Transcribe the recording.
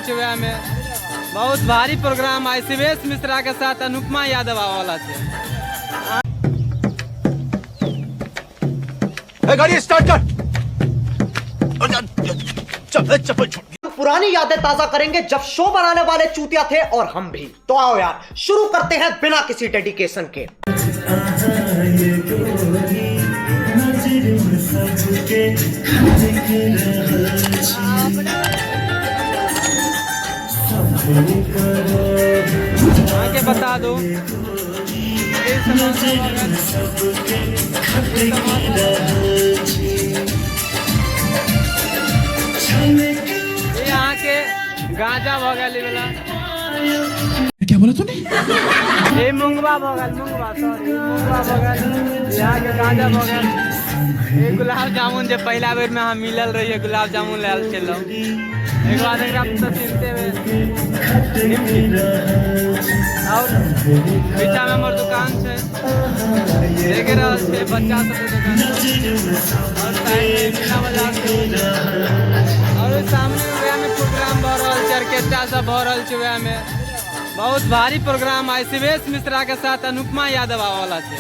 छे वह में बहुत भारी प्रोग्राम है शिवेश मिश्रा के साथ अनुपमा यादव वाला छे। गाड़ी स्टार्ट कर। चप्पल छोड़। पुरानी यादें ताजा करेंगे जब शो बनाने वाले चूतिया थे और हम भी। तो आओ यार शुरू करते हैं बिना किसी डेडिकेशन के। आगे बता दो यहाँ के गांजा भगल वाला क्या बोला तूने? ये मुंगवा भगल मुंगवा भगल यहाँ के गांजा भगल। ये गुलाब जामुन जो पहला बेर में हम मिलल रही है गुलाब जामुन लाल चलो एक बार तो चिनते हुए और पीछा में हमार दुकान से देख रहा है बच्चा सब दुकान और साइड में मीना बाजार और सामने में प्रोग्राम भर रहा है ऑर्केस्ट्रा सब भर रहा है में बहुत भारी प्रोग्राम है शिवेश मिश्रा के साथ अनुपमा यादव वाला छे।